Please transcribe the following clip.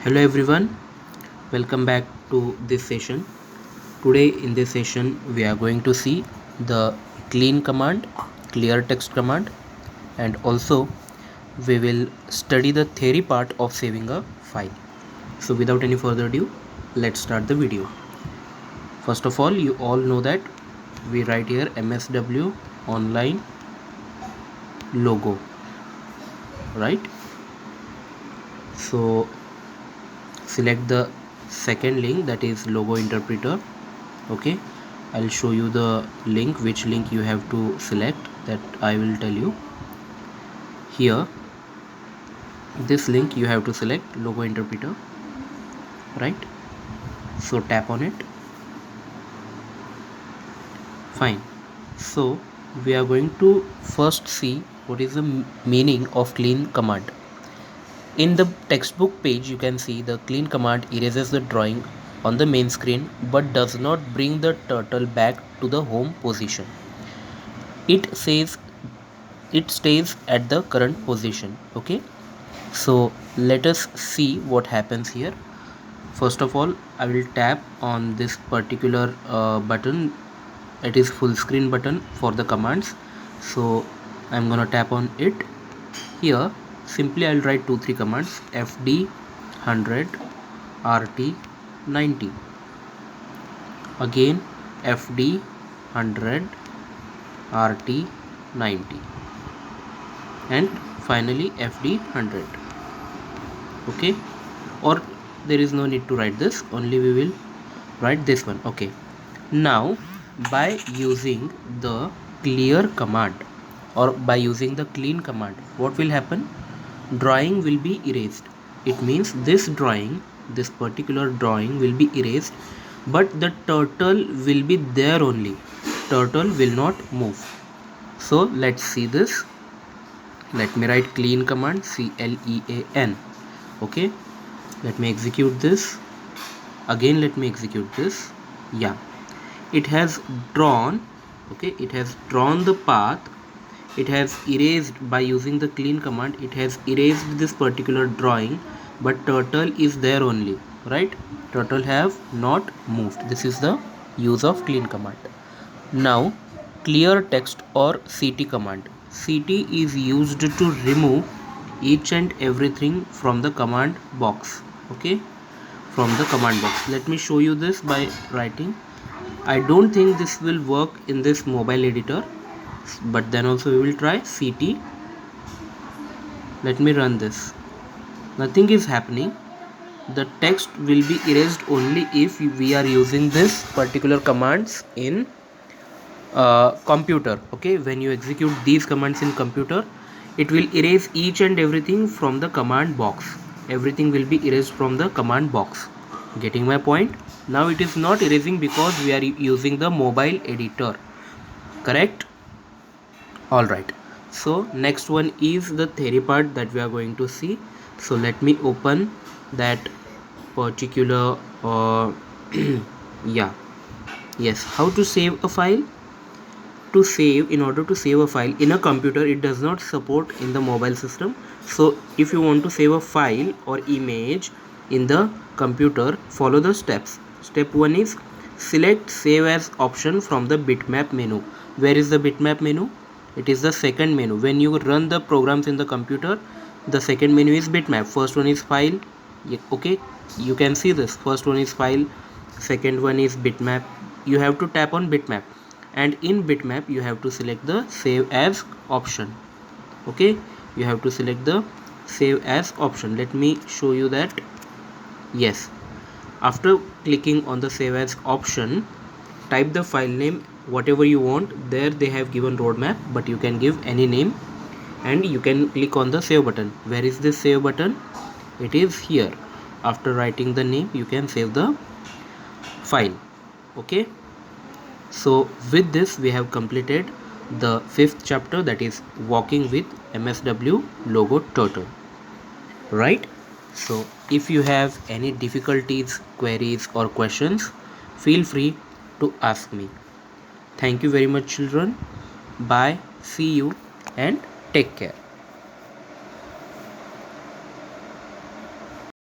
Hello everyone, welcome back to this session. Today in this session we are going to see the clean command, clear text command, and also we will study the theory part of saving a file. So without any further ado, let's start the video. First of all, you all know that we write here MSW online logo, right? So select the second link, that is logo interpreter. Okay, I'll show you the link, which link you have to select, that I will tell you here. This link you have to select, logo interpreter, right? So tap on it. Fine. So we are going to first see what is the meaning of clean command. In the textbook page, you can see the clean command erases the drawing on the main screen but does not bring the turtle back to the home position. It says it stays at the current position. Okay, so let us see what happens here. First of all, I will tap on this particular button. It is full screen button for the commands, so I'm gonna tap on it. Here simply I'll write 2-3 commands: fd 100, rt 90, again fd 100, rt 90, and finally fd 100. Okay, or there is no need to write this, only we will write this one. Okay, now by using the clear command or by using the clean command, what will happen? Drawing will be erased. It means this drawing, this particular drawing will be erased, but the turtle will be there only. Turtle will not move. So let's see this. Let me write clean command, CLEAN. Okay, let me execute this. Again let me execute this. Yeah, it has drawn. Okay, it has drawn the path. It has erased, by using the clean command, it has erased this particular drawing, but turtle is there only, right? Turtle have not moved. This is the use of clean command. Now clear text or CT command. CT is used to remove each and everything from the command box. Okay, from the command box. Let me show you this by writing. I don't think this will work in this mobile editor, but then also we will try CT. Let me run this. Nothing is happening. The text will be erased only if we are using this particular commands in computer. Okay, when you execute these commands in computer, it will erase each and everything from the command box. Everything will be erased from the command box. Getting my point? Now it is not erasing because we are using the mobile editor, correct? All right, so next one is the theory part that we are going to see. So let me open that particular yeah, yes, how to save a file. To save, in order to save a file in a computer, it does not support in the mobile system. So if you want to save a file or image in the computer, follow the steps. Step 1 is select save as option from the bitmap menu. Where is the bitmap menu? It is the second menu. When you run the programs in the computer, the second menu is bitmap. First one is file. Okay, you can see this. First one is file, second one is bitmap. You have to tap on bitmap, and in bitmap you have to select the save as option. Okay, you have to select the save as option. Let me show you that. Yes, after clicking on the save as option, type the file name whatever you want. There they have given roadmap, but you can give any name, and you can click on the save button. Where is this save button? It is here. After writing the name, you can save the file. Okay, so with this we have completed the 5th chapter, that is walking with MSW logo turtle, right? So if you have any difficulties, queries or questions, feel free to ask me. Thank you very much children. Bye, see you and take care.